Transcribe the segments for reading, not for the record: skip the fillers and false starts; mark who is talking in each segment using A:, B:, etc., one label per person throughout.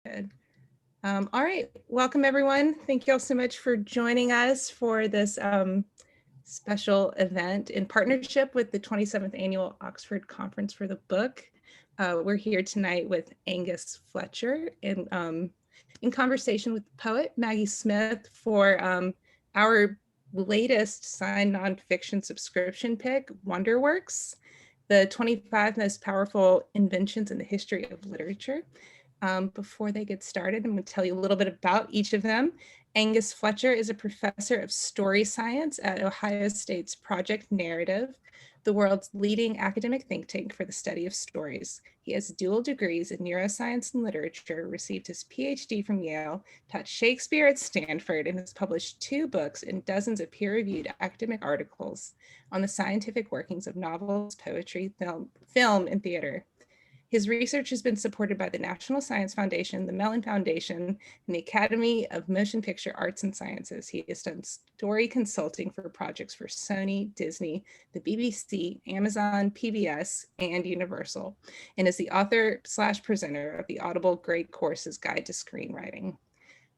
A: Good. All right, welcome everyone. Thank you all so much for joining us for this special event in partnership with the 27th Annual Oxford Conference for the Book. We're here tonight with Angus Fletcher in conversation with the poet Maggie Smith for our latest signed nonfiction subscription pick, WONDERWORKS, the 25 most powerful inventions in the history of literature. Before they get started, I'm going to tell you a little bit about each of them. Angus Fletcher is a professor of story science at Ohio State's Project Narrative, the world's leading academic think tank for the study of stories. He has dual degrees in neuroscience and literature, received his PhD from Yale, taught Shakespeare at Stanford, and has published 2 books and dozens of peer-reviewed academic articles on the scientific workings of novels, poetry, film, and theater. His research has been supported by the National Science Foundation, the Mellon Foundation, and the Academy of Motion Picture Arts and Sciences. He has done story consulting for projects for Sony, Disney, the BBC, Amazon, PBS, and Universal, and is the author/presenter of the Audible Great Courses Guide to Screenwriting.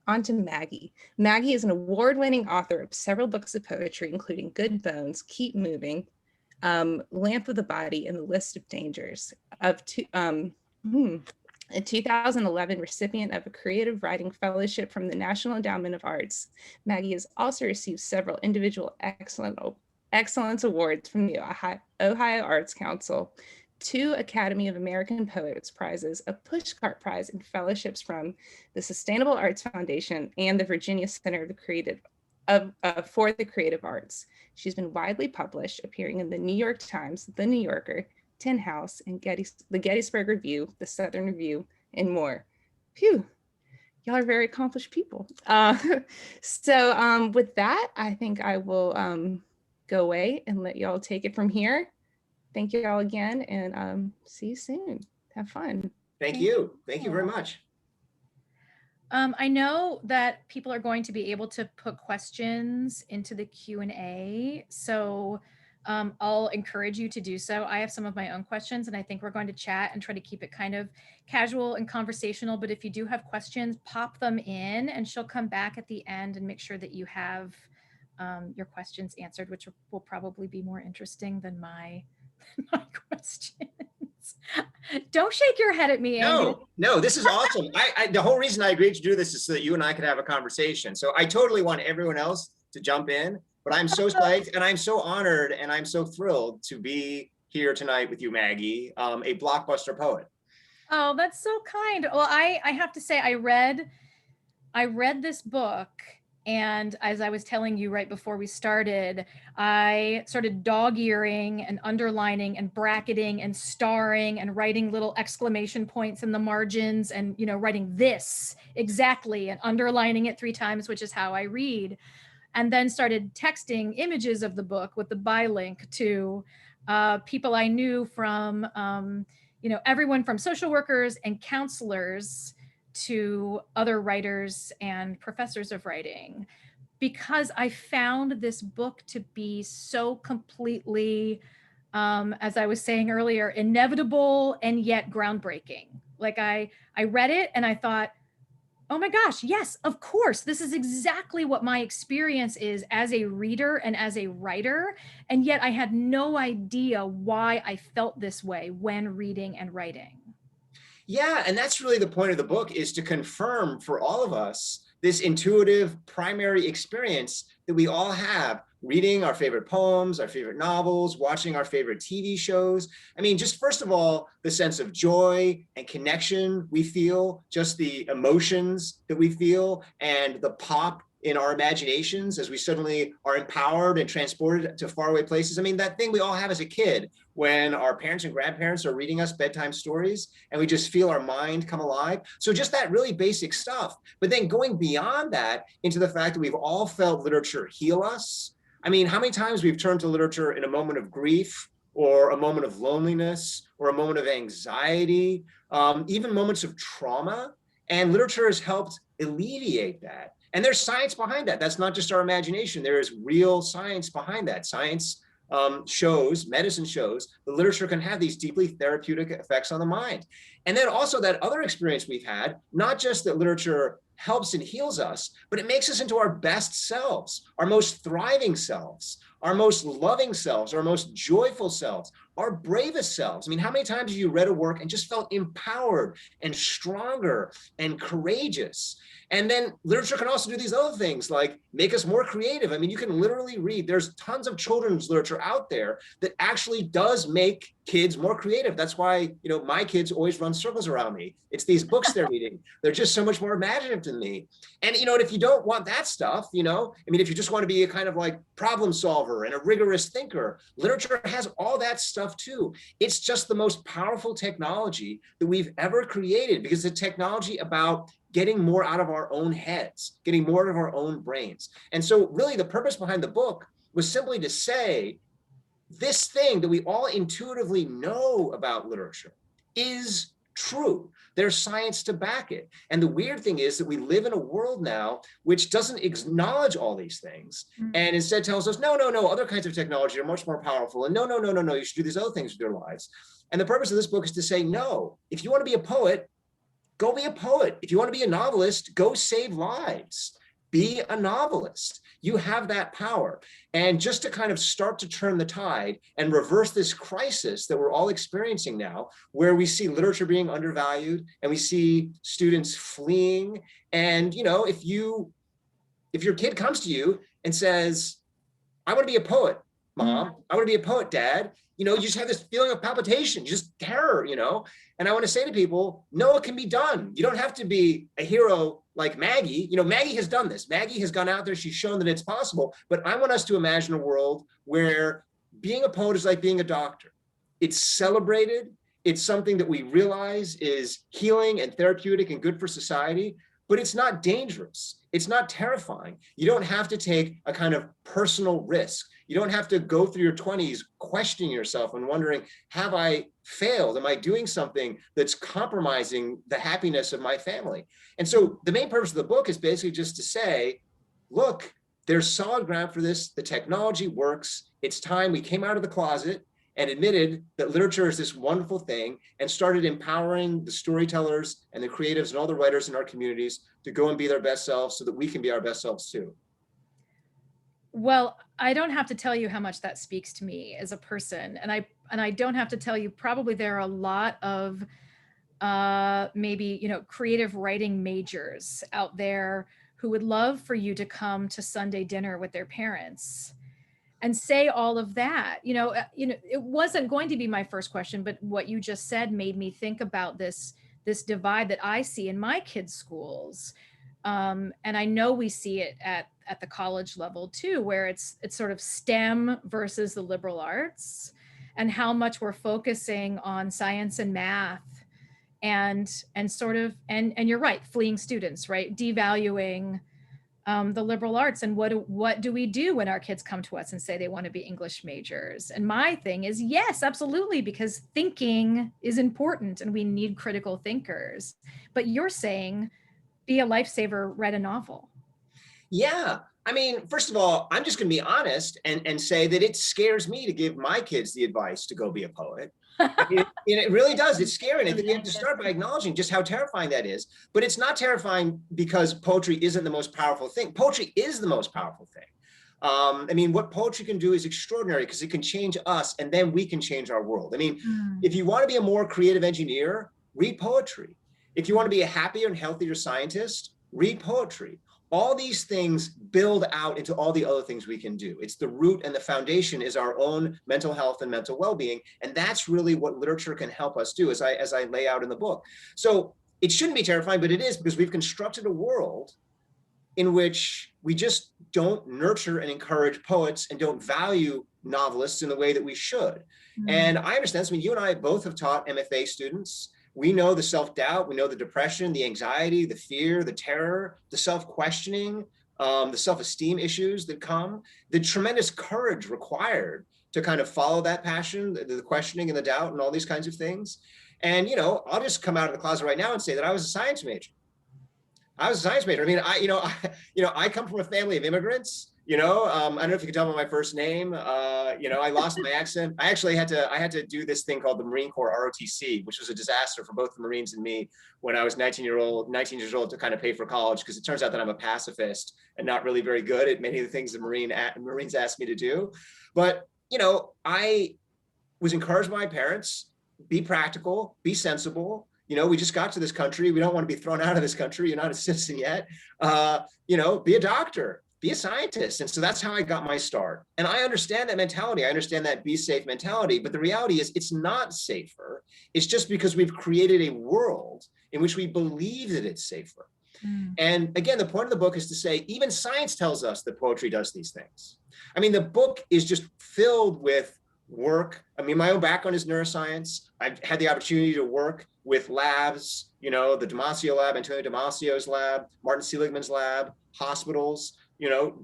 A: On to Maggie. Maggie is an award-winning author of several books of poetry, including Good Bones, Keep Moving, Lamp of the Body, and the List of Dangers. A 2011 recipient of a creative writing fellowship from the National Endowment of Arts, Maggie has also received several individual excellence awards from the Ohio Arts Council, 2 Academy of American Poets prizes, a Pushcart Prize, and fellowships from the Sustainable Arts Foundation and the Virginia Center for the Creative Arts. She's been widely published, appearing in the New York Times, the New Yorker, Tin House, and the Gettysburg Review, the Southern Review, and more. Phew, y'all are very accomplished people. So with that, I think I will go away and let y'all take it from here. Thank you all again, and see you soon. Have fun.
B: Thank you. Thank you very much.
C: I know that people are going to be able to put questions into the Q&A, so I'll encourage you to do so. I have some of my own questions, and I think we're going to chat and try to keep it kind of casual and conversational, but if you do have questions, pop them in, and she'll come back at the end and make sure that you have your questions answered, which will probably be more interesting than my questions. Don't shake your head at me, Angus.
B: No, this is awesome. The whole reason I agreed to do this is so that you and I could have a conversation. So I totally want everyone else to jump in, but I'm so psyched and I'm so honored and I'm so thrilled to be here tonight with you, Maggie, a blockbuster poet.
C: Oh, that's so kind. Well, I have to say, I read this book, and as I was telling you right before we started, I started dog-earing and underlining and bracketing and starring and writing little exclamation points in the margins and, writing this exactly and underlining it 3 times, which is how I read. And then started texting images of the book with the buy link to people I knew from, everyone from social workers and counselors to other writers and professors of writing, because I found this book to be so completely, as I was saying earlier, inevitable and yet groundbreaking. Like I read it and I thought, oh my gosh, yes, of course, this is exactly what my experience is as a reader and as a writer. And yet I had no idea why I felt this way when reading and writing.
B: Yeah, and that's really the point of the book, is to confirm for all of us this intuitive primary experience that we all have, reading our favorite poems, our favorite novels, watching our favorite TV shows. I mean, just first of all, the sense of joy and connection we feel, just the emotions that we feel, and the pop in our imaginations as we suddenly are empowered and transported to faraway places. I mean, that thing we all have as a kid when our parents and grandparents are reading us bedtime stories and we just feel our mind come alive. So just that really basic stuff. But then going beyond that into the fact that we've all felt literature heal us. I mean, how many times we've turned to literature in a moment of grief or a moment of loneliness or a moment of anxiety, even moments of trauma. And literature has helped alleviate that. And there's science behind that. That's not just our imagination. There is real science behind that. Science medicine shows, the literature can have these deeply therapeutic effects on the mind. And then also that other experience we've had, not just that literature helps and heals us, but it makes us into our best selves, our most thriving selves, our most loving selves, our most joyful selves, our bravest selves. I mean, how many times have you read a work and just felt empowered and stronger and courageous? And then literature can also do these other things like make us more creative. I mean, you can literally read, there's tons of children's literature out there that actually does make kids more creative. That's why, my kids always run circles around me. It's these books they're reading. They're just so much more imaginative than me. And, if you don't want that stuff, if you just want to be a kind of like problem solver and a rigorous thinker, literature has all that stuff too. It's just the most powerful technology that we've ever created, because it's a technology about getting more out of our own heads, getting more out of our own brains. And so really the purpose behind the book was simply to say, this thing that we all intuitively know about literature is true. There's science to back it. And the weird thing is that we live in a world now which doesn't acknowledge all these things, and instead tells us, no, other kinds of technology are much more powerful. And no, you should do these other things with your lives. And the purpose of this book is to say, no, if you want to be a poet, go be a poet. If you want to be a novelist, go save lives. Be a novelist. You have that power. And just to kind of start to turn the tide and reverse this crisis that we're all experiencing now, where we see literature being undervalued and we see students fleeing. And, if your kid comes to you and says, I want to be a poet, Mom, I want to be a poet, Dad, you just have this feeling of palpitation, just terror, And I want to say to people, no, it can be done. You don't have to be a hero like Maggie. Maggie has done this. Maggie has gone out there. She's shown that it's possible. But I want us to imagine a world where being a poet is like being a doctor. It's celebrated. It's something that we realize is healing and therapeutic and good for society. But it's not dangerous. It's not terrifying. You don't have to take a kind of personal risk. You don't have to go through your 20s questioning yourself and wondering, have I failed? Am I doing something that's compromising the happiness of my family? And so the main purpose of the book is basically just to say, look, there's solid ground for this. The technology works. It's time we came out of the closet and admitted that literature is this wonderful thing and started empowering the storytellers and the creatives and all the writers in our communities to go and be their best selves so that we can be our best selves too.
C: Well, I don't have to tell you how much that speaks to me as a person. And I don't have to tell you, probably there are a lot of maybe, creative writing majors out there who would love for you to come to Sunday dinner with their parents and say all of that. It wasn't going to be my first question, but what you just said made me think about this divide that I see in my kids' schools. And I know we see it at the college level too, where it's sort of STEM versus the liberal arts, and how much we're focusing on science and math and you're right, fleeing students, right? Devaluing the liberal arts. And what do we do when our kids come to us and say they want to be English majors? And my thing is, yes, absolutely, because thinking is important and we need critical thinkers. But you're saying, be a lifesaver, read a novel.
B: Yeah. I mean, first of all, I'm just going to be honest and say that it scares me to give my kids the advice to go be a poet. It really does. It's scary. And I think you have to start by acknowledging just how terrifying that is. But it's not terrifying because poetry isn't the most powerful thing. Poetry is the most powerful thing. What poetry can do is extraordinary because it can change us and then we can change our world. If you want to be a more creative engineer, read poetry. If you want to be a happier and healthier scientist, read poetry. All these things build out into all the other things we can do. It's the root and the foundation is our own mental health and mental well-being. And that's really what literature can help us do, as I lay out in the book. So it shouldn't be terrifying, but it is, because we've constructed a world in which we just don't nurture and encourage poets and don't value novelists in the way that we should. And I understand, you and I both have taught MFA students. We know the self-doubt, we know the depression, the anxiety, the fear, the terror, the self-questioning, the self-esteem issues that come, the tremendous courage required to kind of follow that passion, the questioning and the doubt and all these kinds of things. And, I'll just come out of the closet right now and say that I was a science major. I come from a family of immigrants. I don't know if you can tell by my first name. I lost my accent. I actually had to do this thing called the Marine Corps ROTC, which was a disaster for both the Marines and me when I was 19 years old to kind of pay for college, because it turns out that I'm a pacifist and not really very good at many of the things the Marines asked me to do. But, I was encouraged by my parents, be practical, be sensible. We just got to this country. We don't want to be thrown out of this country. You're not a citizen yet. Be a doctor, be a scientist. And so that's how I got my start. And I understand that mentality. I understand that be safe mentality. But the reality is it's not safer. It's just because we've created a world in which we believe that it's safer. And again, the point of the book is to say, even science tells us that poetry does these things. I mean, the book is just filled with work. I mean, my own background is neuroscience. I've had the opportunity to work with labs, the Damasio lab, Antonio Damasio's lab, Martin Seligman's lab, hospitals,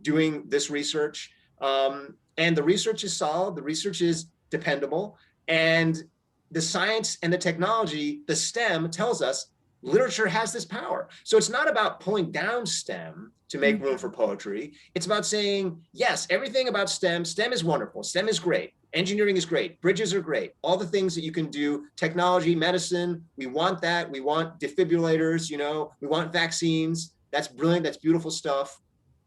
B: doing this research. And the research is solid, the research is dependable, and the science and the technology, the STEM tells us literature has this power. So it's not about pulling down STEM to make room for poetry. It's about saying, yes, everything about STEM is wonderful. STEM is great. Engineering is great. Bridges are great. All the things that you can do, technology, medicine, we want that. We want defibrillators, we want vaccines. That's brilliant. That's beautiful stuff.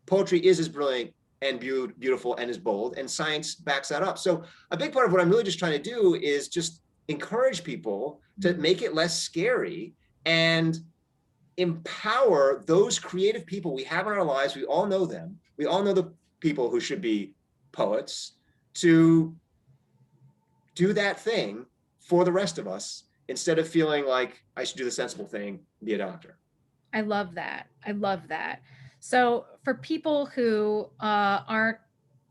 B: Poetry is as brilliant and beautiful and as bold, and science backs that up. So a big part of what I'm really just trying to do is just encourage people to make it less scary and empower those creative people we have in our lives. We all know them. We all know the people who should be poets, to do that thing for the rest of us instead of feeling like I should do the sensible thing, be a doctor.
C: I love that. I love that. So for people who aren't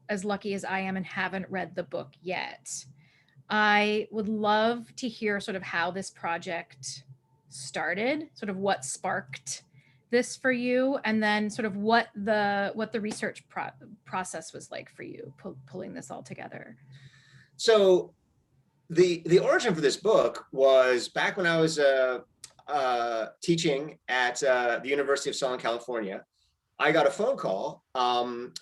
C: as lucky as I am and haven't read the book yet, I would love to hear sort of how this project started, sort of what sparked this for you, and then sort of what the research process was like for you, pulling this all together.
B: So the origin for this book was back when I was teaching at the University of Southern California. I got a phone call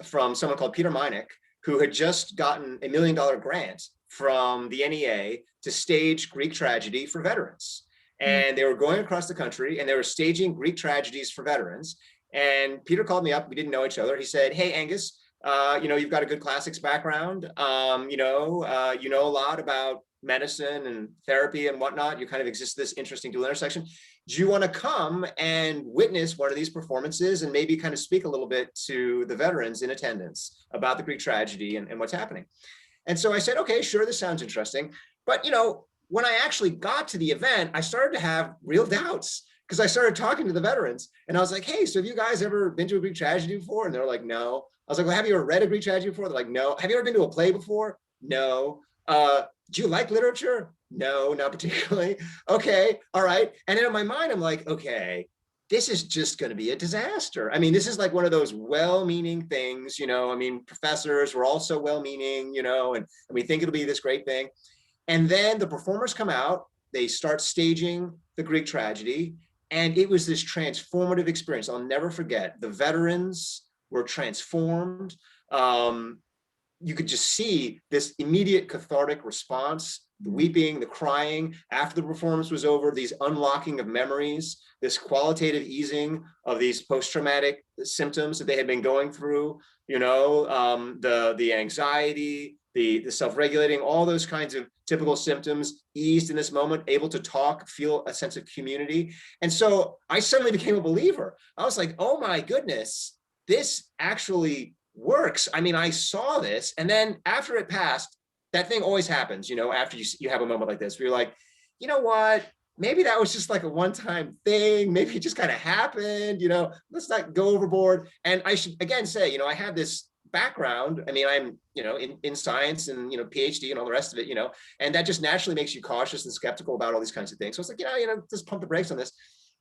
B: from someone called Peter Meineck, who had just gotten $1 million grant from the NEA to stage Greek tragedy for veterans. And they were going across the country and they were staging Greek tragedies for veterans. And Peter called me up. We didn't know each other. He said, "Hey, Angus, you've got a good classics background. You know a lot about medicine and therapy and whatnot. You kind of exist this interesting dual intersection. Do you want to come and witness one of these performances and maybe kind of speak a little bit to the veterans in attendance about the Greek tragedy and what's happening?" And so I said, okay, sure, this sounds interesting. But, when I actually got to the event, I started to have real doubts, because I started talking to the veterans and I was like, "Hey, so have you guys ever been to a Greek tragedy before?" And they're like, "No." I was like, "Well, have you ever read a Greek tragedy before?" They're like, "No." "Have you ever been to a play before?" "No." "Do you like literature?" "No, not particularly." "Okay, all right." And then in my mind, I'm like, okay, this is just going to be a disaster. I mean, this is like one of those well-meaning things, professors were all so well-meaning, and we think it'll be this great thing. And then the performers come out, they start staging the Greek tragedy, and it was this transformative experience. I'll never forget. The veterans were transformed. You could just see this immediate cathartic response, the weeping, the crying after the performance was over, these unlocking of memories, this qualitative easing of these post-traumatic symptoms that they had been going through, the anxiety, the self-regulating, all those kinds of typical symptoms eased in this moment, able to talk, feel a sense of community. And so I suddenly became a believer. I was like, oh my goodness, this actually works. I mean, I saw this. And then after it passed, that thing always happens, after you have a moment like this, where you're like, you know what? Maybe that was just like a one-time thing. Maybe it just kind of happened, let's not go overboard. And I should again say, I have this background. I mean, I'm, in science and, PhD and all the rest of it, and that just naturally makes you cautious and skeptical about all these kinds of things. So it's like, just pump the brakes on this.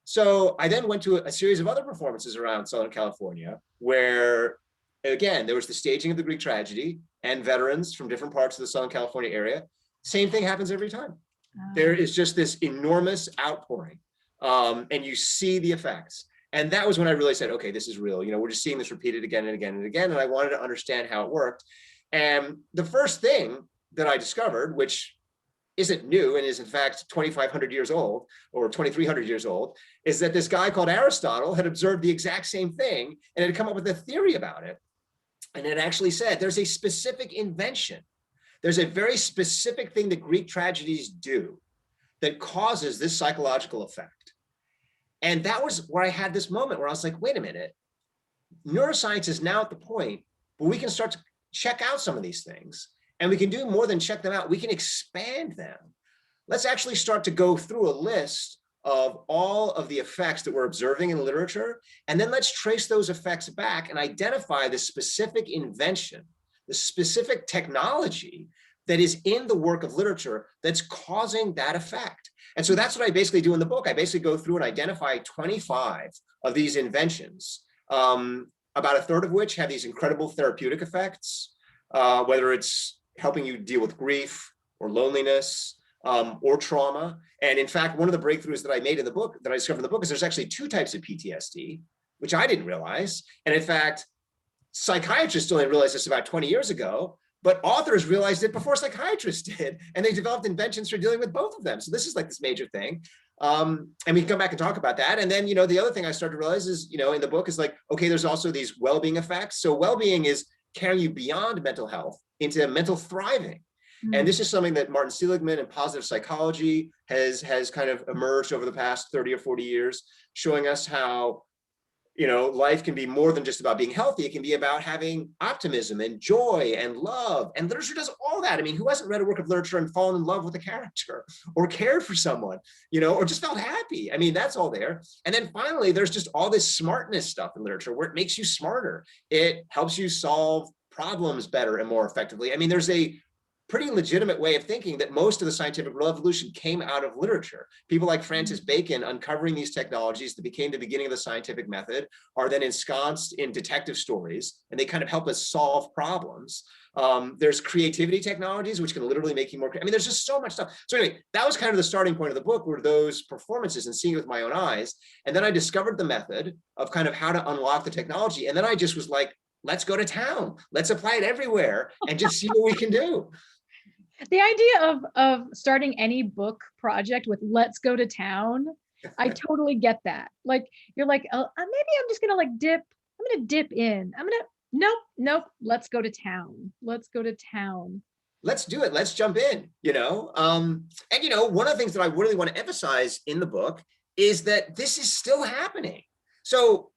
B: So I then went to a series of other performances around Southern California where, again, there was the staging of the Greek tragedy and veterans from different parts of the Southern California area. Same thing happens every time. There is just this enormous outpouring, and you see the effects. And that was when I really said, okay, this is real. We're just seeing this repeated again and again and again. And I wanted to understand how it worked. And the first thing that I discovered, which isn't new and is in fact 2,500 years old or 2,300 years old, is that this guy called Aristotle had observed the exact same thing and had come up with a theory about it. And it actually said there's a specific invention. There's a very specific thing that Greek tragedies do that causes this psychological effect. And that was where I had this moment where I was like, wait a minute, neuroscience is now at the point where we can start to check out some of these things. And we can do more than check them out. We can expand them. Let's actually start to go through a list of all of the effects that we're observing in literature. And then let's trace those effects back and identify the specific invention, the specific technology that is in the work of literature that's causing that effect. And so that's what I basically do in the book. I basically go through and identify 25 of these inventions, about a third of which have these incredible therapeutic effects, whether it's helping you deal with grief or loneliness or trauma. And in fact, one of the breakthroughs that I made in the book, that I discovered in the book, is there's actually 2 types of PTSD, which I didn't realize. And in fact, psychiatrists only realized this about 20 years ago, but authors realized it before psychiatrists did. And they developed inventions for dealing with both of them. So this is like this major thing. And we can come back and talk about that. And then, the other thing I started to realize is, in the book is like, okay, there's also these well-being effects. So well-being is carrying you beyond mental health into mental thriving. And this is something that Martin Seligman and positive psychology has kind of emerged over the past 30 or 40 years, showing us how, life can be more than just about being healthy. It can be about having optimism and joy and love. And literature does all that. I mean, who hasn't read a work of literature and fallen in love with a character or cared for someone, or just felt happy? I mean, that's all there. And then finally, there's just all this smartness stuff in literature where it makes you smarter. It helps you solve problems better and more effectively. I mean, there's a pretty legitimate way of thinking that most of the scientific revolution came out of literature. People like Francis Bacon uncovering these technologies that became the beginning of the scientific method are then ensconced in detective stories, and they kind of help us solve problems. There's creativity technologies, which can literally make you more, I mean, there's just so much stuff. So anyway, that was kind of the starting point of the book, were those performances and seeing it with my own eyes. And then I discovered the method of kind of how to unlock the technology. And then I just was like, let's go to town. Let's apply it everywhere and just see what we can do.
C: The idea of starting any book project with "let's go to town," I totally get that. Like, you're like, oh, maybe I'm just gonna dip. I'm gonna dip in. Nope. Let's go to town. Let's go to town.
B: Let's do it. Let's jump in. And one of the things that I really want to emphasize in the book is that this is still happening. So,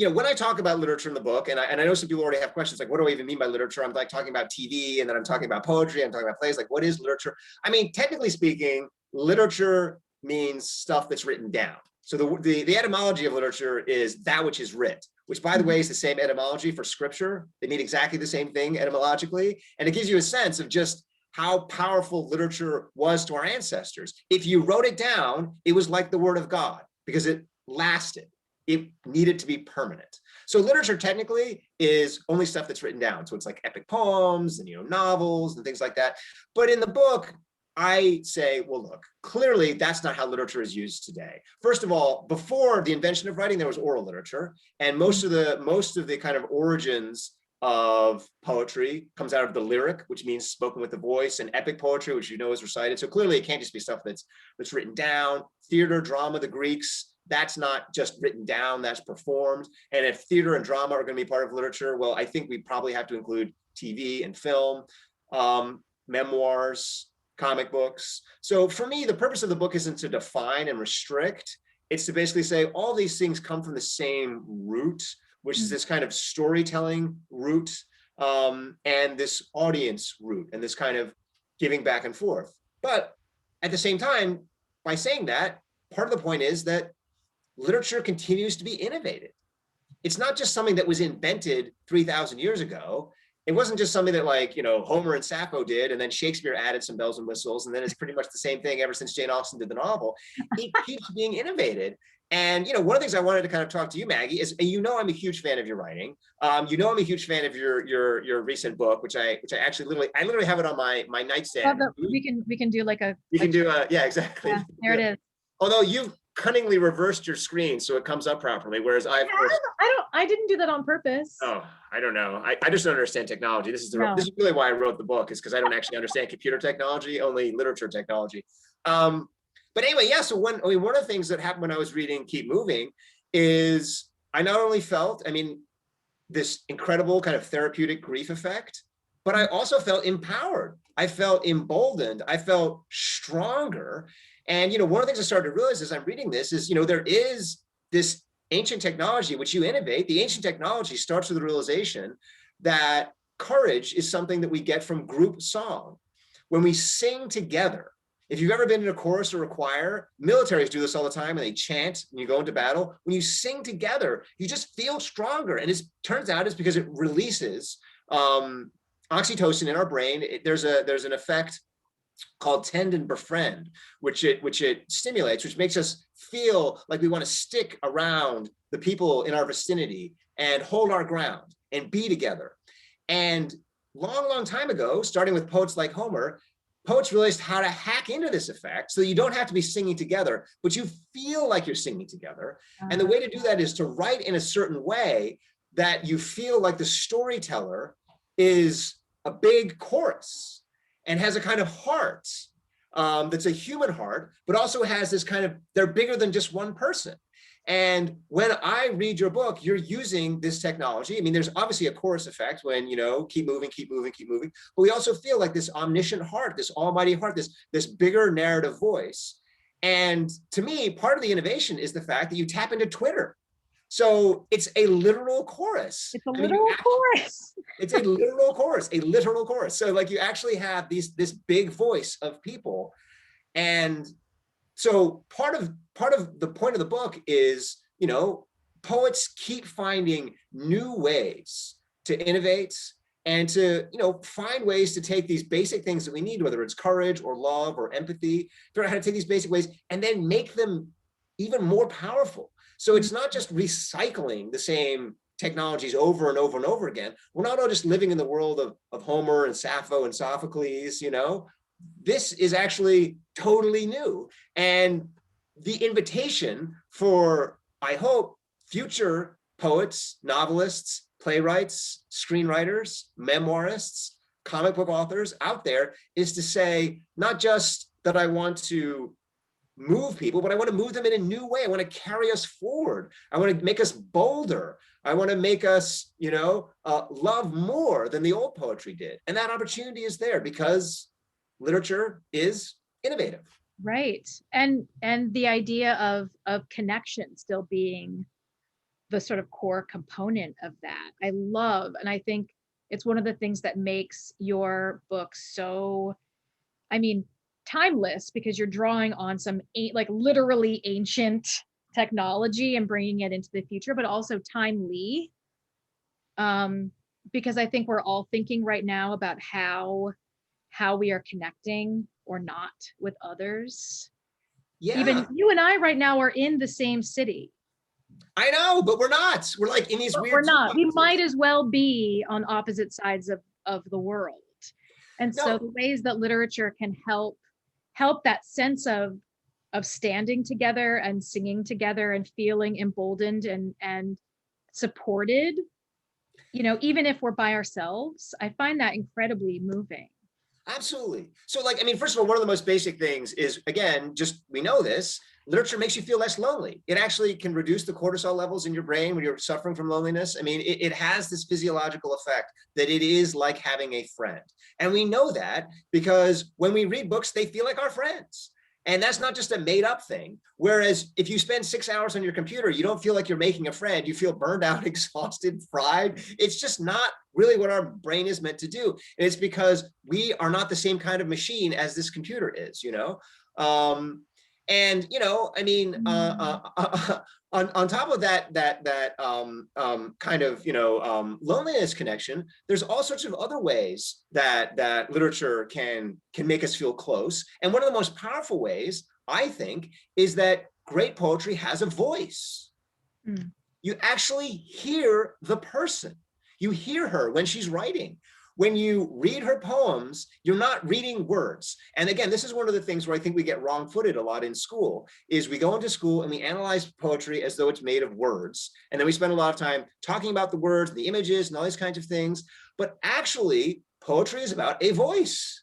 B: when I talk about literature in the book, and I know some people already have questions like, what do I even mean by literature? I'm like talking about TV, and then I'm talking about poetry, I'm talking about plays, like what is literature? I mean, technically speaking, literature means stuff that's written down. So the etymology of literature is that which is writ, which by the way is the same etymology for scripture. They mean exactly the same thing etymologically. And it gives you a sense of just how powerful literature was to our ancestors. If you wrote it down, it was like the word of God because it lasted. It needed to be permanent. So literature technically is only stuff that's written down. So it's like epic poems and novels and things like that. But in the book, I say, well, look, clearly that's not how literature is used today. First of all, before the invention of writing, there was oral literature, and most of the kind of origins of poetry comes out of the lyric, which means spoken with the voice, and epic poetry, which is recited. So clearly it can't just be stuff that's written down. Theater, drama, the Greeks, that's not just written down, that's performed. And if theater and drama are going to be part of literature, well, I think we probably have to include TV and film, memoirs, comic books. So for me, the purpose of the book isn't to define and restrict. It's to basically say all these things come from the same root, which is this kind of storytelling root, and this audience root, and this kind of giving back and forth. But at the same time, by saying that, part of the point is that literature continues to be innovated. It's not just something that was invented 3,000 years ago. It wasn't just something that Homer and Sappho did, and then Shakespeare added some bells and whistles, and then it's pretty much the same thing ever since Jane Austen did the novel. It keeps being innovated. And one of the things I wanted to kind of talk to you, Maggie, is, I'm a huge fan of your writing. I'm a huge fan of your recent book, which I actually literally have it on my nightstand.
C: We can do
B: yeah, exactly.
C: Yeah, there it is.
B: Although you've cunningly reversed your screen so it comes up properly. Whereas I, of course,
C: I didn't do that on purpose.
B: oh, I don't know. I just don't understand technology. This is
C: No.
B: this is really why I wrote the book, is because I don't actually understand computer technology, only literature technology. But anyway, yeah. So one of the things that happened when I was reading Keep Moving is I not only felt, this incredible kind of therapeutic grief effect, but I also felt empowered. I felt emboldened. I felt stronger. And, one of the things I started to realize as I'm reading this is, there is this ancient technology which you innovate. The ancient technology starts with the realization that courage is something that we get from group song. When we sing together, if you've ever been in a chorus or a choir, militaries do this all the time, and they chant when you go into battle. When you sing together, you just feel stronger. And it turns out it's because it releases oxytocin in our brain. There's an effect called tend and befriend, which it stimulates, which makes us feel like we want to stick around the people in our vicinity and hold our ground and be together. And long time ago, starting with poets like Homer, poets realized how to hack into this effect so you don't have to be singing together, but you feel like you're singing together. And the way to do that is to write in a certain way that you feel like the storyteller is a big chorus and has a kind of heart that's a human heart, but also has this kind of, they're bigger than just one person. And when I read your book, you're using this technology. There's obviously a chorus effect when, keep moving, keep moving, keep moving. But we also feel like this omniscient heart, this almighty heart, this bigger narrative voice. And to me, part of the innovation is the fact that you tap into Twitter. So it's a literal chorus.
C: It's a literal chorus.
B: It's a literal chorus, So like you actually have this big voice of people. And so part of the point of the book is, poets keep finding new ways to innovate and to, find ways to take these basic things that we need, whether it's courage or love or empathy, figure out how to take these basic ways and then make them even more powerful. So it's not just recycling the same technologies over and over and over again. We're not all just living in the world of Homer and Sappho and Sophocles, This is actually totally new. And the invitation for, I hope, future poets, novelists, playwrights, screenwriters, memoirists, comic book authors out there is to say, not just that I want to move people, but I want to move them in a new way. I want to carry us forward. I want to make us bolder. I want to make us, love more than the old poetry did. And that opportunity is there because literature is innovative.
C: Right. And the idea of connection still being the sort of core component of that. I love, and I think it's one of the things that makes your book so, timeless, because you're drawing on some literally ancient technology and bringing it into the future, but also timely. Because I think we're all thinking right now about how we are connecting or not with others.
B: Yeah.
C: Even you and I right now are in the same city.
B: I know, but we're not. We're like in these weird.
C: We're not. We might as well be on opposite sides of the world. And so the ways that literature can help that sense of standing together and singing together and feeling emboldened and supported, even if we're by ourselves, I find that incredibly moving.
B: Absolutely. So first of all, one of the most basic things is, again, just we know this, literature makes you feel less lonely. It actually can reduce the cortisol levels in your brain when you're suffering from loneliness. It has this physiological effect that it is like having a friend. And we know that because when we read books, they feel like our friends. And that's not just a made up thing. Whereas if you spend 6 hours on your computer, you don't feel like you're making a friend. You feel burned out, exhausted, fried. It's just not really what our brain is meant to do. And it's because we are not the same kind of machine as this computer is, on top of that kind of loneliness connection, there's all sorts of other ways that literature can make us feel close. And one of the most powerful ways, I think, is that great poetry has a voice. You actually hear the person. You hear her when she's writing. when you read her poems, you're not reading words. And again, this is one of the things where I think we get wrong-footed a lot in school, is we go into school and we analyze poetry as though it's made of words. And then we spend a lot of time talking about the words, the images, and all these kinds of things. But actually, poetry is about a voice.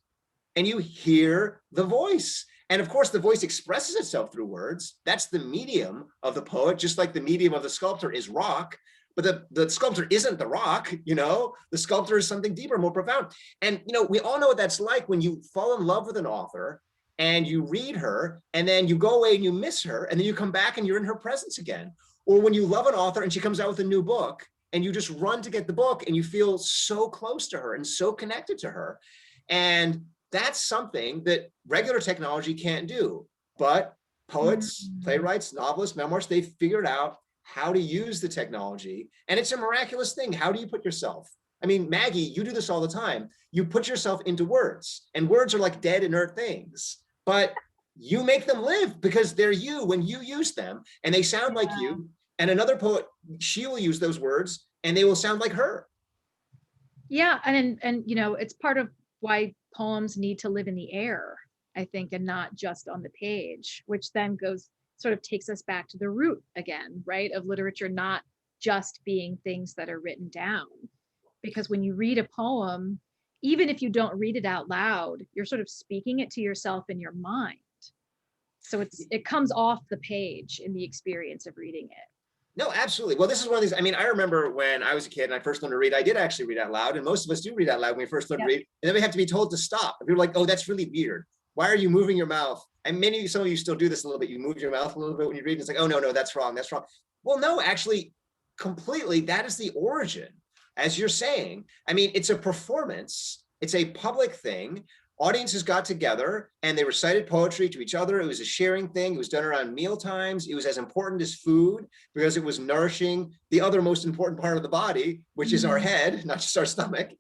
B: And you hear the voice. And of course, the voice expresses itself through words. That's the medium of the poet, just like the medium of the sculptor is rock. But the sculptor isn't the rock, the sculptor is something deeper, more profound. And, we all know what that's like when you fall in love with an author and you read her and then you go away and you miss her and then you come back and you're in her presence again. Or when you love an author and she comes out with a new book and you just run to get the book and you feel so close to her and so connected to her. And that's something that regular technology can't do. But poets, playwrights, novelists, memoirists, they figured out how to use the technology. And it's a miraculous thing. How do you put yourself? I mean, Maggie, you do this all the time. You put yourself into words, and words are like dead, inert things, but you make them live because they're you when you use them, and they sound like you. And another poet, she will use those words and they will sound like her.
C: Yeah, and it's part of why poems need to live in the air, I think, and not just on the page, which then sort of takes us back to the root again, right, of literature not just being things that are written down. Because when you read a poem, even if you don't read it out loud, you're sort of speaking it to yourself in your mind. So it comes off the page in the experience of reading it.
B: No, absolutely. Well, this is one of these, I remember when I was a kid and I first learned to read, I did actually read out loud, and most of us do read out loud when we first learn to read, and then we have to be told to stop. And people are like, oh, that's really weird. Why are you moving your mouth? And some of you still do this a little bit. You move your mouth a little bit when you read. It's like, oh, no, that's wrong. That's wrong. Well, no, actually, completely, that is the origin. As you're saying, it's a performance. It's a public thing. Audiences got together and they recited poetry to each other. It was a sharing thing. It was done around meal times. It was as important as food because it was nourishing the other most important part of the body, which is our head, not just our stomach,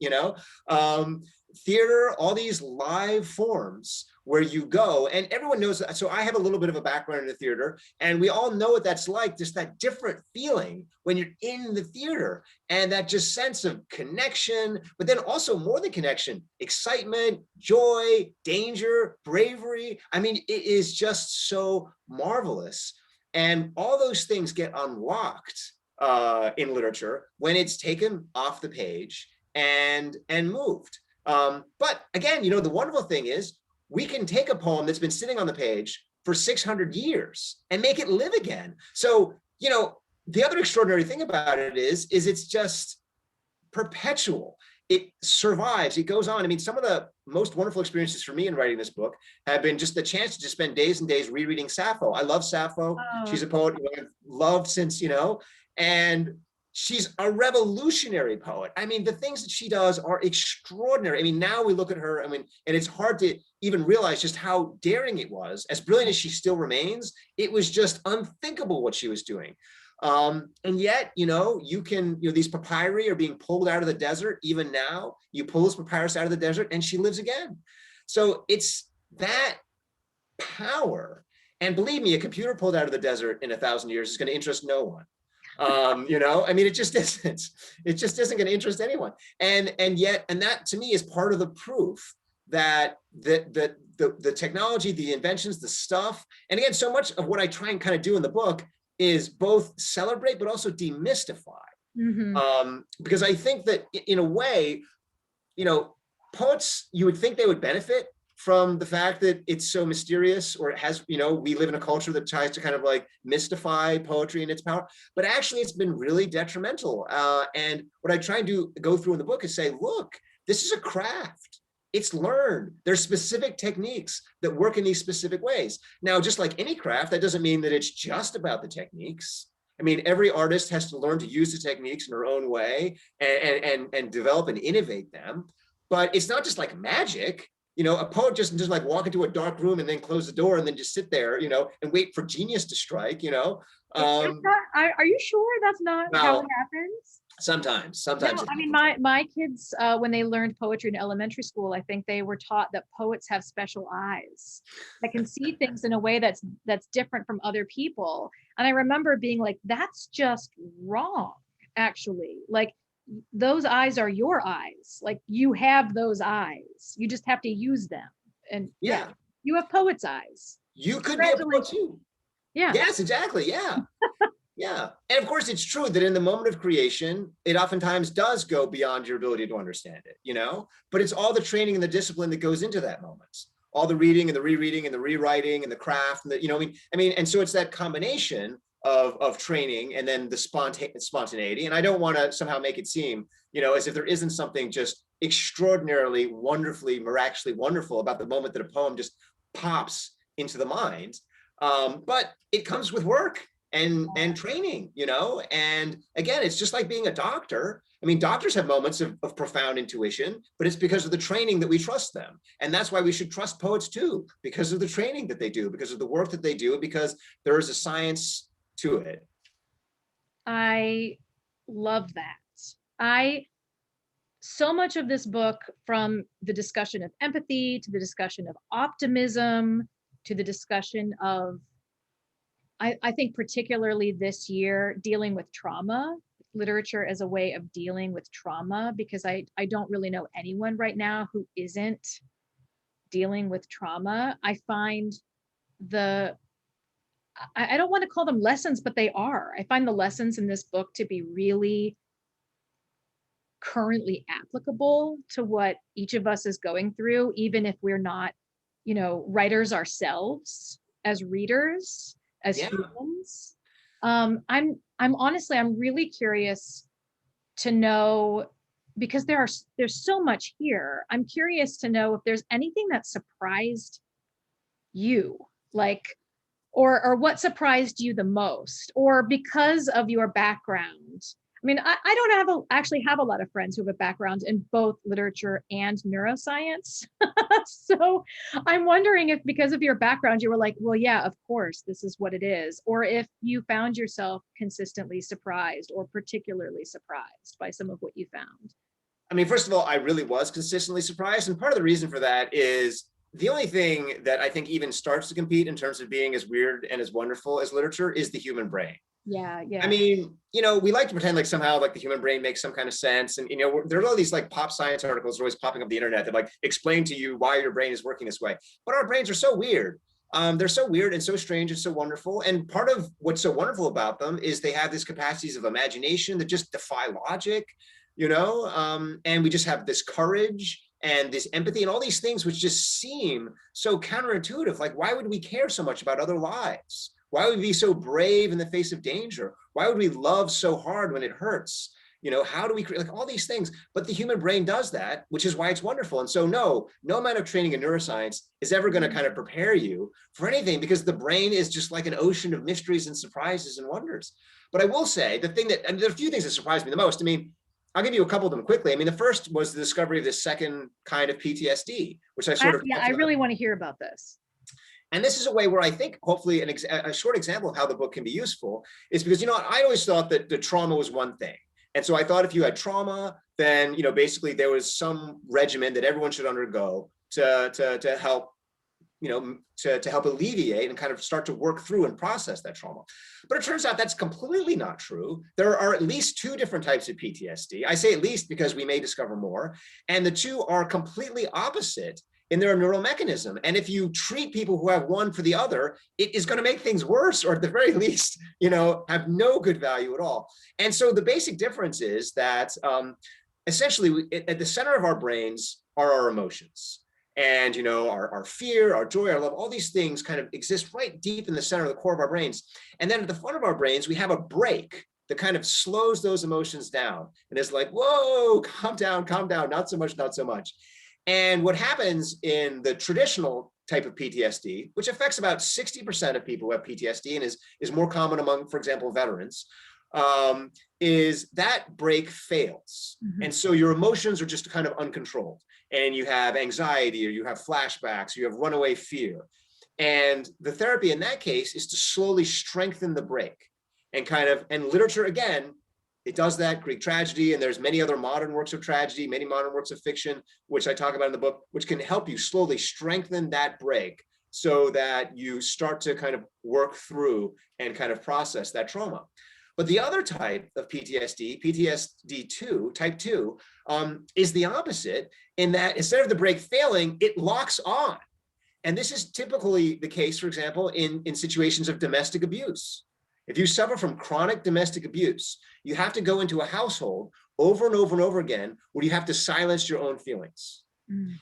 B: Theater, all these live forms where you go, and everyone knows. So I have a little bit of a background in the theater, and we all know what that's like, just that different feeling when you're in the theater, and that just sense of connection, but then also more than connection, excitement, joy, danger, bravery. It is just so marvelous. And all those things get unlocked in literature when it's taken off the page and moved. But again, the wonderful thing is we can take a poem that's been sitting on the page for 600 years and make it live again. So, the other extraordinary thing about it is it's just perpetual. It survives, it goes on. Some of the most wonderful experiences for me in writing this book have been just the chance to just spend days and days rereading Sappho. I love Sappho. Oh. She's a poet I've loved since, and she's a revolutionary poet. The things that she does are extraordinary. Now we look at her, and it's hard to even realize just how daring it was. As brilliant as she still remains, it was just unthinkable what she was doing. And yet, you can, these papyri are being pulled out of the desert. Even now, you pull this papyrus out of the desert and she lives again. So it's that power. And believe me, a computer pulled out of the desert in 1,000 years is going to interest no one. It just isn't. It just isn't going to interest anyone. And that to me is part of the proof that the technology, the inventions, the stuff, and again, so much of what I try and kind of do in the book is both celebrate but also demystify. Because I think that in a way, poets, you would think they would benefit from the fact that it's so mysterious, or it has, we live in a culture that tries to kind of like mystify poetry and its power, but actually it's been really detrimental. And what I try to go through in the book is say, look, this is a craft. It's learned. There's specific techniques that work in these specific ways. Now, just like any craft, that doesn't mean that it's just about the techniques. Every artist has to learn to use the techniques in their own way and develop and innovate them. But it's not just like magic. A poet just like walk into a dark room and then close the door and then just sit there, and wait for genius to strike,
C: Are you sure that's not how it happens?
B: Sometimes.
C: No, my kids, when they learned poetry in elementary school, I think they were taught that poets have special eyes that can see things in a way that's different from other people. And I remember being like, that's just wrong, actually. Like, those eyes are your eyes. Like you have those eyes. You just have to use them. And yeah, you have poet's eyes.
B: You could be a poet too.
C: Yeah.
B: Yes, exactly. Yeah. Yeah. And of course, it's true that in the moment of creation, it oftentimes does go beyond your ability to understand it, you know, but it's all the training and the discipline that goes into that moment. All the reading and the rereading and the rewriting and the craft and the, you know, and so it's that combination of training and then the spontaneity. And I don't want to somehow make it seem, you know, as if there isn't something just extraordinarily, wonderfully, miraculously wonderful about the moment that a poem just pops into the mind. But it comes with work and training, you know, and again, it's just like being a doctor. I mean, doctors have moments of profound intuition, but it's because of the training that we trust them. And that's why we should trust poets too, because of the training that they do, because of the work that they do, because there is a science to it.
C: I love that. So much of this book, from the discussion of empathy to the discussion of optimism to the discussion of, I think particularly this year, dealing with trauma, literature as a way of dealing with trauma, because I don't really know anyone right now who isn't dealing with trauma. I find I don't want to call them lessons, but they are. I find the lessons in this book to be really currently applicable to what each of us is going through, even if we're not, you know, writers ourselves, as readers, as humans. I'm honestly, I'm really curious to know, because there's so much here. I'm curious to know if there's anything that surprised you, like, or what surprised you the most, or because of your background. I mean, I don't actually have a lot of friends who have a background in both literature and neuroscience. So I'm wondering if because of your background, you were like, well, yeah, of course, this is what it is. Or if you found yourself consistently surprised or particularly surprised by some of what you found.
B: I mean, first of all, I really was consistently surprised. And part of the reason for that is the only thing that I think even starts to compete in terms of being as weird and as wonderful as literature is the human brain.
C: Yeah.
B: I mean, you know, we like to pretend like somehow like the human brain makes some kind of sense. And, you know, there are all these like pop science articles always popping up on the internet that like explain to you why your brain is working this way. But our brains are so weird. They're so weird and so strange and so wonderful. And part of what's so wonderful about them is they have these capacities of imagination that just defy logic, you know, and we just have this courage and this empathy and all these things which just seem so counterintuitive. Like, why would we care so much about other lives? Why would we be so brave in the face of danger? Why would we love so hard when it hurts? You know, how do we create like all these things? But the human brain does that, which is why it's wonderful. And so no amount of training in neuroscience is ever going to kind of prepare you for anything, because the brain is just like an ocean of mysteries and surprises and wonders. But I will say the thing that, and there are a few things that surprised me the most. I mean, I'll give you a couple of them quickly. I mean, the first was the discovery of this second kind of PTSD, which I sort of—
C: Yeah, I really want to hear about this.
B: And this is a way where I think hopefully a short example of how the book can be useful is because, you know, I always thought that the trauma was one thing. And so I thought if you had trauma, then, you know, basically there was some regimen that everyone should undergo to help, you know, to help alleviate and kind of start to work through and process that trauma. But it turns out that's completely not true. There are at least two different types of PTSD. I say at least because we may discover more. And the two are completely opposite in their neural mechanism. And if you treat people who have one for the other, it is going to make things worse, or at the very least, you know, have no good value at all. And so the basic difference is that essentially at the center of our brains are our emotions. And, you know, our fear, our joy, our love, all these things kind of exist right deep in the center of the core of our brains. And then at the front of our brains, we have a brake that kind of slows those emotions down. And it's like, whoa, calm down, not so much, not so much. And what happens in the traditional type of PTSD, which affects about 60% of people who have PTSD and is more common among, for example, veterans, is that brake fails. Mm-hmm. And so your emotions are just kind of uncontrolled. And you have anxiety, or you have flashbacks, or you have runaway fear. And the therapy in that case is to slowly strengthen the brake and kind of, and literature, again, it does that, Greek tragedy, and there's many other modern works of tragedy, many modern works of fiction, which I talk about in the book, which can help you slowly strengthen that brake so that you start to kind of work through and kind of process that trauma. But the other type of PTSD, PTSD2, type 2, is the opposite, in that instead of the brake failing, it locks on. And this is typically the case, for example, in situations of domestic abuse. If you suffer from chronic domestic abuse, you have to go into a household over and over and over again where you have to silence your own feelings.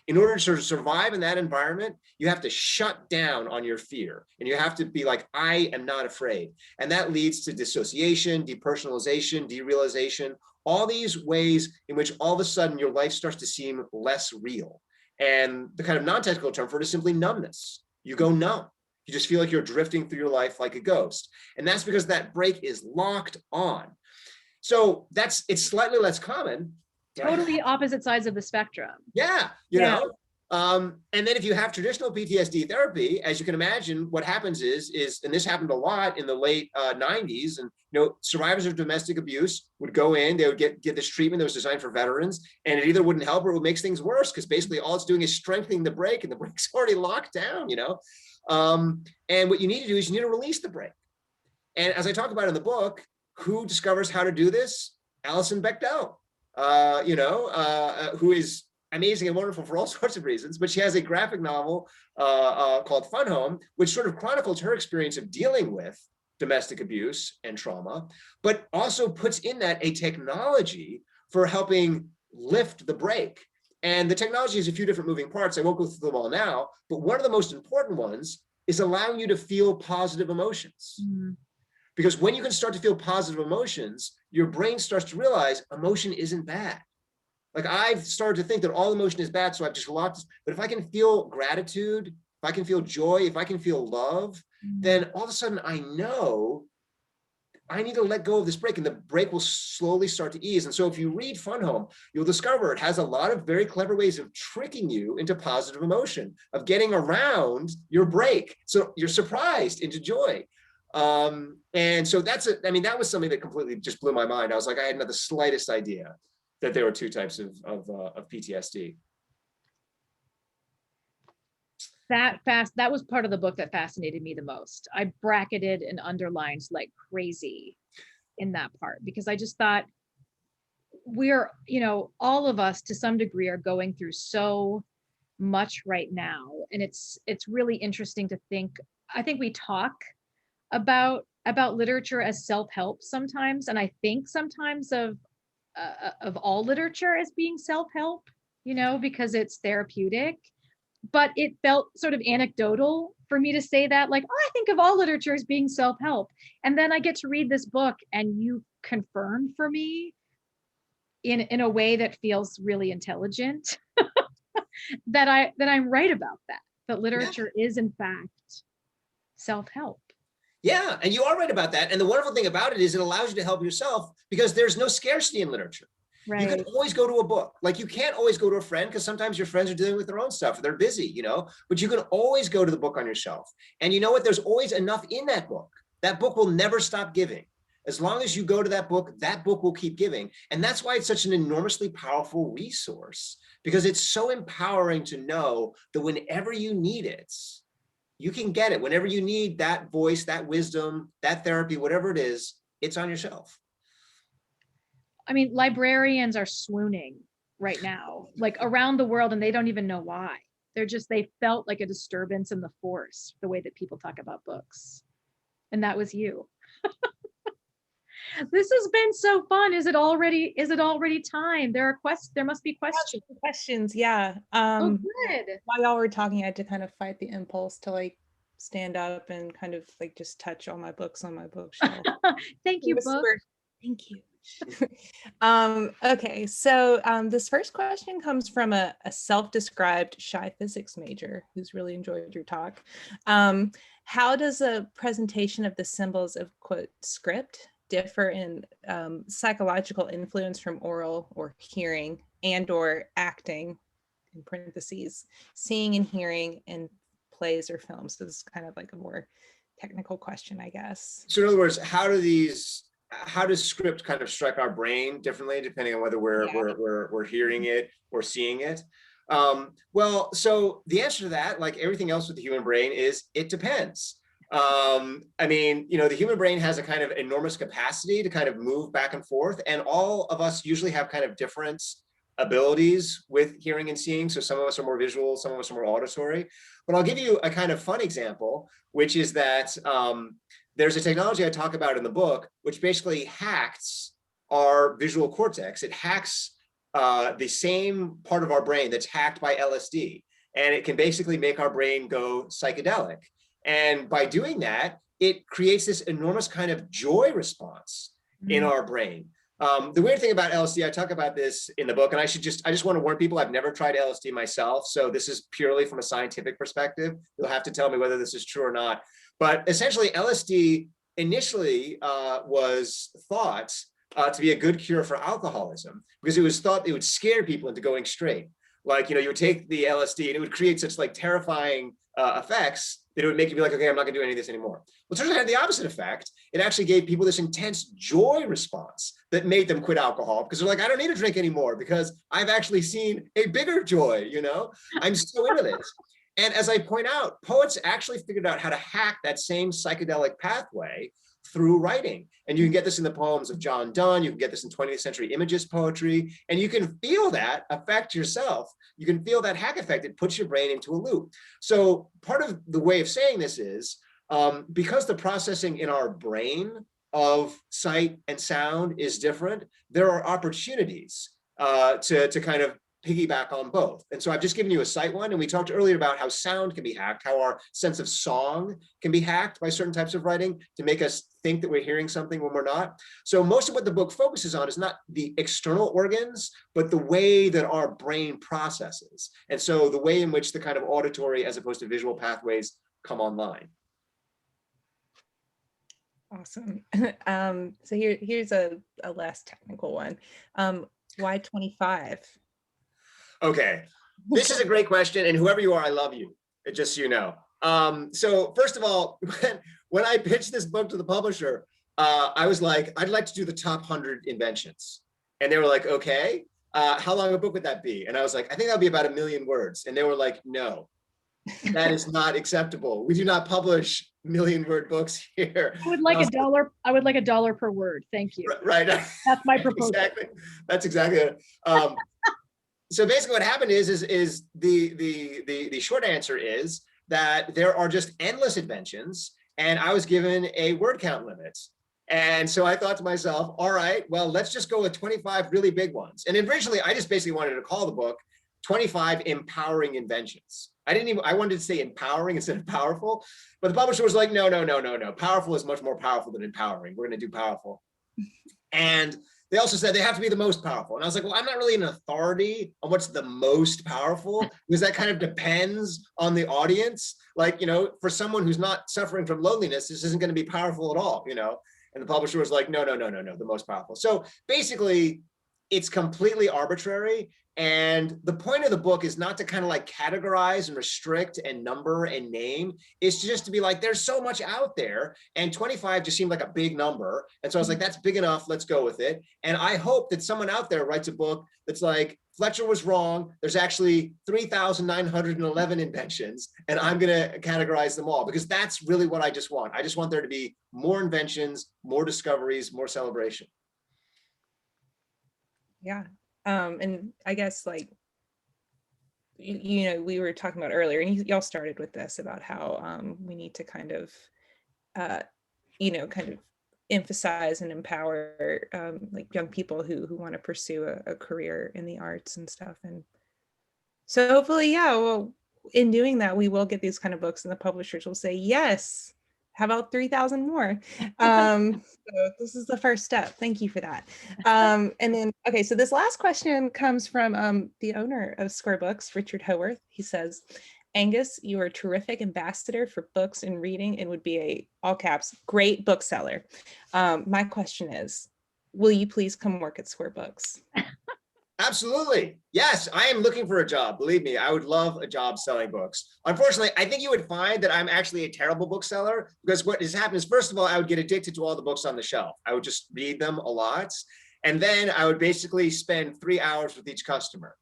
B: In order to sort of survive in that environment, you have to shut down on your fear, and you have to be like, I am not afraid. And that leads to dissociation, depersonalization, derealization, all these ways in which all of a sudden your life starts to seem less real. And the kind of non-technical term for it is simply numbness. You go numb. You just feel like you're drifting through your life like a ghost. And that's because that brake is locked on. So it's slightly less common.
C: Totally opposite sides of the spectrum.
B: Yeah, you know. And then if you have traditional PTSD therapy, as you can imagine, what happens is, and this happened a lot in the late 90s, and survivors of domestic abuse would go in, they would get this treatment that was designed for veterans, and it either wouldn't help or it makes things worse, because basically all it's doing is strengthening the brake, and the brake's already locked down, And what you need to do is you need to release the brake. And as I talk about in the book, who discovers how to do this? Alison Bechdel, who is amazing and wonderful for all sorts of reasons, but she has a graphic novel called Fun Home, which sort of chronicles her experience of dealing with domestic abuse and trauma, but also puts in that a technology for helping lift the brake. And the technology has a few different moving parts. I won't go through them all now, but one of the most important ones is allowing you to feel positive emotions. Because when you can start to feel positive emotions, your brain starts to realize emotion isn't bad. Like, I've started to think that all emotion is bad, so I've just locked this. But if I can feel gratitude, if I can feel joy, if I can feel love, then all of a sudden I know I need to let go of this brake, and the brake will slowly start to ease. And so if you read Fun Home, you'll discover it has a lot of very clever ways of tricking you into positive emotion, of getting around your brake. So you're surprised into joy. And so that was something that completely just blew my mind. I was like, I had not the slightest idea that there were two types of PTSD.
C: That was part of the book that fascinated me the most. I bracketed and underlined like crazy in that part, because I just thought we're, all of us to some degree are going through so much right now. And it's really interesting to think. I think we talk about literature as self-help sometimes, and I think sometimes of all literature as being self-help, because it's therapeutic. But it felt sort of anecdotal for me to say that, like, I think of all literature as being self-help. And then I get to read this book, and you confirm for me in a way that feels really intelligent that I'm right about that literature is in fact self-help.
B: Yeah, and you are right about that. And the wonderful thing about it is it allows you to help yourself, because there's no scarcity in literature. Right. You can always go to a book. Like, you can't always go to a friend, because sometimes your friends are dealing with their own stuff, or they're busy, but you can always go to the book on your shelf. And you know what? There's always enough in that book. That book will never stop giving. As long as you go to that book will keep giving. And that's why it's such an enormously powerful resource, because it's so empowering to know that whenever you need it, you can get it. Whenever you need that voice, that wisdom, that therapy, whatever it is, it's on your shelf.
C: I mean, librarians are swooning right now, like around the world, and they don't even know why. They felt like a disturbance in the force, the way that people talk about books. And that was you. This has been so fun. Is it already time? There must be questions.
A: Questions, yeah.
C: Oh, good.
A: While y'all were talking, I had to kind of fight the impulse to like stand up and kind of like just touch all my books on my bookshelf.
C: Thank you, book.
A: Thank you. Okay, so this first question comes from a self-described shy physics major who's really enjoyed your talk. How does a presentation of the symbols of, quote, script differ in psychological influence from oral or hearing and or acting, in parentheses, seeing and hearing in plays or films? So this is kind of like a more technical question, I guess.
B: So in other words, how does script kind of strike our brain differently depending on whether we're hearing it or seeing it? Well, so the answer to that, like everything else with the human brain, is it depends. I mean, you know, the human brain has a kind of enormous capacity to kind of move back and forth, and all of us usually have kind of different abilities with hearing and seeing. So some of us are more visual, some of us are more auditory. But I'll give you a kind of fun example, which is that there's a technology I talk about in the book, which basically hacks our visual cortex. It hacks the same part of our brain that's hacked by LSD. And it can basically make our brain go psychedelic. And by doing that, it creates this enormous kind of joy response in our brain. The weird thing about LSD, I talk about this in the book, and I just want to warn people, I've never tried LSD myself. So this is purely from a scientific perspective. You'll have to tell me whether this is true or not. But essentially, LSD initially was thought to be a good cure for alcoholism, because it was thought it would scare people into going straight. Like, you know, you would take the LSD and it would create such like terrifying effects that it would make you be like, okay, I'm not gonna do any of this anymore. Well, it turns out it had the opposite effect. It actually gave people this intense joy response that made them quit alcohol, because they're like, I don't need to drink anymore because I've actually seen a bigger joy, you know? I'm so into this. And as I point out, poets actually figured out how to hack that same psychedelic pathway through writing. And you can get this in the poems of John Donne, you can get this in 20th century Imagist poetry, and you can feel that effect yourself. You can feel that hack effect. It puts your brain into a loop. So part of the way of saying this is, because the processing in our brain of sight and sound is different, there are opportunities to kind of piggyback on both. And so I've just given you a sight one, and we talked earlier about how sound can be hacked, how our sense of song can be hacked by certain types of writing to make us think that we're hearing something when we're not. So most of what the book focuses on is not the external organs, but the way that our brain processes. And so the way in which the kind of auditory as opposed to visual pathways come online.
A: Awesome. So here's a less technical one. Why 25?
B: Okay, this is a great question, and whoever you are, I love you, just so you know. So first of all, when I pitched this book to the publisher, I was like, I'd like to do the top 100 inventions. And they were like, okay, how long a book would that be? And I was like, I think that'll be about 1 million words. And they were like, no, that is not acceptable. We do not publish 1 million word books here.
C: I would like $1. I would like $1 per word. Thank you.
B: Right.
C: That's my proposal.
B: Exactly. That's exactly it. So basically what happened is the short answer is that there are just endless inventions, and I was given a word count limit. And so I thought to myself, all right, well, let's just go with 25 really big ones. And originally I just basically wanted to call the book 25 Empowering Inventions. I wanted to say empowering instead of powerful, but the publisher was like, no. Powerful is much more powerful than empowering. We're gonna do powerful. And they also said they have to be the most powerful. And I was like, well, I'm not really an authority on what's the most powerful, because that kind of depends on the audience. Like, you know, for someone who's not suffering from loneliness, this isn't going to be powerful at all, you know? And the publisher was like, no, the most powerful. So basically, it's completely arbitrary. And the point of the book is not to kind of like categorize and restrict and number and name. It's just to be like, there's so much out there. And 25 just seemed like a big number. And so I was like, that's big enough. Let's go with it. And I hope that someone out there writes a book that's like, Fletcher was wrong. There's actually 3,911 inventions, and I'm going to categorize them all, because that's really what I just want. I just want there to be more inventions, more discoveries, more celebration.
A: Yeah. And I guess, like, you know, we were talking about earlier, and y'all started with this about how we need to kind of, you know, kind of emphasize and empower like young people who want to pursue a career in the arts and stuff. And so hopefully, yeah, well, in doing that, we will get these kind of books, and the publishers will say, yes, how about 3,000 more? So this is the first step. Thank you for that. And then, okay, so this last question comes from the owner of Square Books, Richard Howarth. He says, Angus, you are a terrific ambassador for books and reading, and would be a, all caps, great bookseller. My question is, will you please come work at Square Books?
B: Absolutely. Yes, I am looking for a job. Believe me, I would love a job selling books. Unfortunately, I think you would find that I'm actually a terrible bookseller, because what has happened is, first of all, I would get addicted to all the books on the shelf. I would just read them a lot. And then I would basically spend 3 hours with each customer.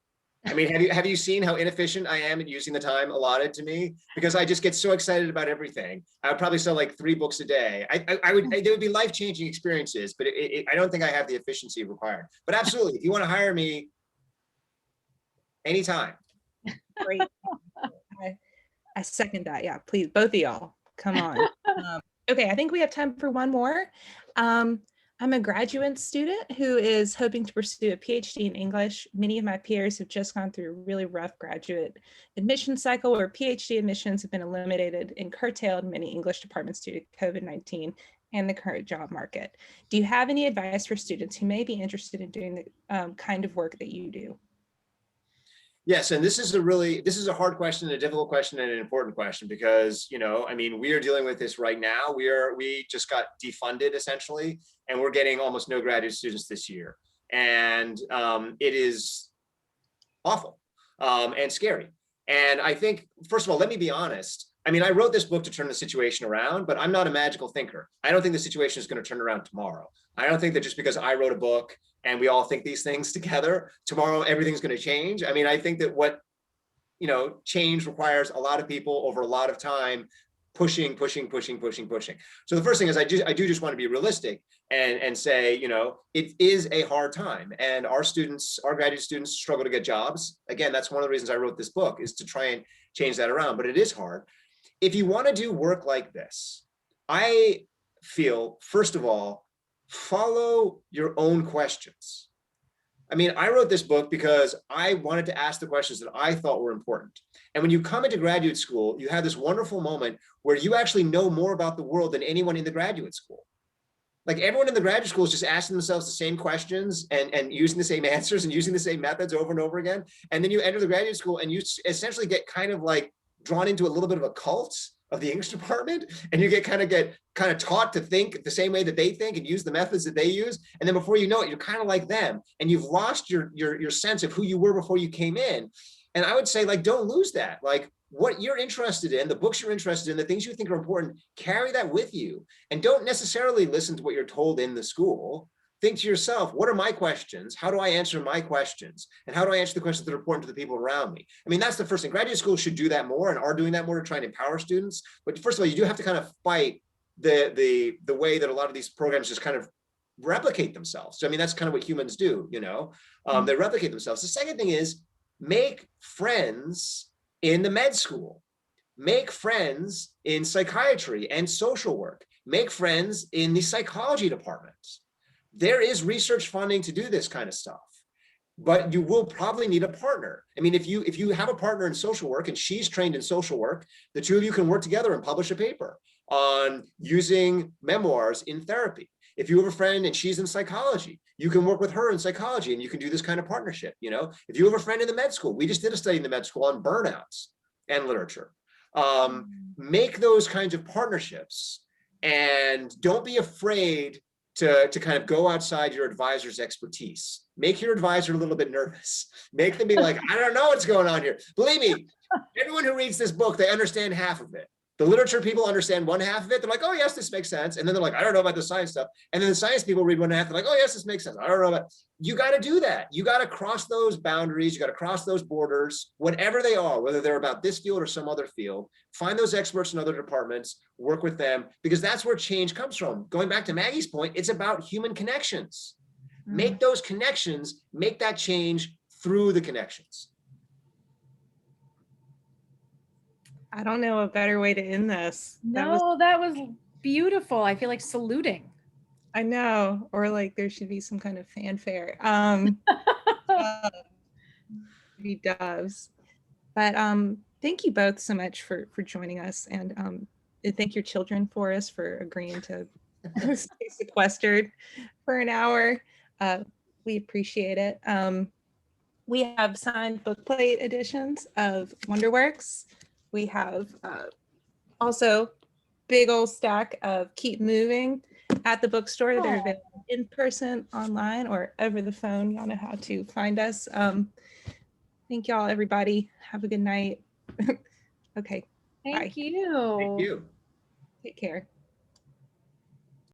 B: I mean, have you seen how inefficient I am at using the time allotted to me? Because I just get so excited about everything. I would probably sell like 3 books a day. There would be life-changing experiences, but I don't think I have the efficiency required. But absolutely, if you want to hire me anytime.
A: Great. I second that. Yeah, please, both of y'all, come on. Okay, I think we have time for one more. I'm a graduate student who is hoping to pursue a PhD in English. Many of my peers have just gone through a really rough graduate admission cycle where PhD admissions have been eliminated and curtailed in many English departments due to COVID-19 and the current job market. Do you have any advice for students who may be interested in doing the kind of work that you do?
B: Yes, and this is a hard question, a difficult question, and an important question because, I mean, we are dealing with this right now. We just got defunded essentially, and we're getting almost no graduate students this year, and it is awful and scary. And I think, first of all, let me be honest. I mean, I wrote this book to turn the situation around, but I'm not a magical thinker. I don't think the situation is going to turn around tomorrow. I don't think that just because I wrote a book and we all think these things together, tomorrow everything's going to change. I mean, I think that change requires a lot of people over a lot of time, pushing. So the first thing is I do just want to be realistic and say, it is a hard time, and our graduate students struggle to get jobs. Again, that's one of the reasons I wrote this book, is to try and change that around, but it is hard. If you want to do work like this, I feel, first of all, follow your own questions. I mean, I wrote this book because I wanted to ask the questions that I thought were important. And when you come into graduate school, you have this wonderful moment where you actually know more about the world than anyone in the graduate school. Like, everyone in the graduate school is just asking themselves the same questions and using the same answers and using the same methods over and over again. And then you enter the graduate school and you essentially get kind of like drawn into a little bit of a cult of the English department, and you get kind of taught to think the same way that they think and use the methods that they use. And then before you know it, you're kind of like them, and you've lost your sense of who you were before you came in. And I would say, like, don't lose that. Like, what you're interested in, the books you're interested in, the things you think are important, carry that with you, and don't necessarily listen to what you're told in the school. Think to yourself, what are my questions? How do I answer my questions? And how do I answer the questions that are important to the people around me? I mean, that's the first thing. Graduate schools should do that more and are doing that more to try and empower students. But first of all, you do have to kind of fight the way that a lot of these programs just kind of replicate themselves. So, I mean, that's kind of what humans do, they replicate themselves. The second thing is, make friends in the med school. Make friends in psychiatry and social work. Make friends in the psychology departments. There is research funding to do this kind of stuff, but you will probably need a partner. I mean, if you have a partner in social work and she's trained in social work, the two of you can work together and publish a paper on using memoirs in therapy. If you have a friend and she's in psychology, you can work with her in psychology and you can do this kind of partnership. If you have a friend in the med school, we just did a study in the med school on burnouts and literature. Make those kinds of partnerships, and don't be afraid to kind of go outside your advisor's expertise. Make your advisor a little bit nervous. Make them be like, I don't know what's going on here. Believe me, everyone who reads this book, they understand half of it. The literature people understand one half of it. They're like, oh, yes, this makes sense. And then they're like, I don't know about the science stuff. And then the science people read one half. They're like, oh, yes, this makes sense. I don't know about. You got to do that. You got to cross those boundaries. You got to cross those borders, whatever they are, whether they're about this field or some other field. Find those experts in other departments, work with them, because that's where change comes from. Going back to Maggie's point, it's about human connections. Make those connections, make that change through the connections.
A: I don't know a better way to end this.
C: That was beautiful. I feel like saluting.
A: I know, or like there should be some kind of fanfare. Be doves. But thank you both so much for joining us, and thank your children for us for agreeing to stay sequestered for an hour. We appreciate it. We have signed bookplate editions of WONDERWORKS. We have also big old stack of Keep Moving at the bookstore. They're available in person, online, or over the phone. Y'all know how to find us. Thank y'all, everybody. Have a good night. Okay.
C: Thank
A: bye.
C: you.
B: Thank you.
A: Take care.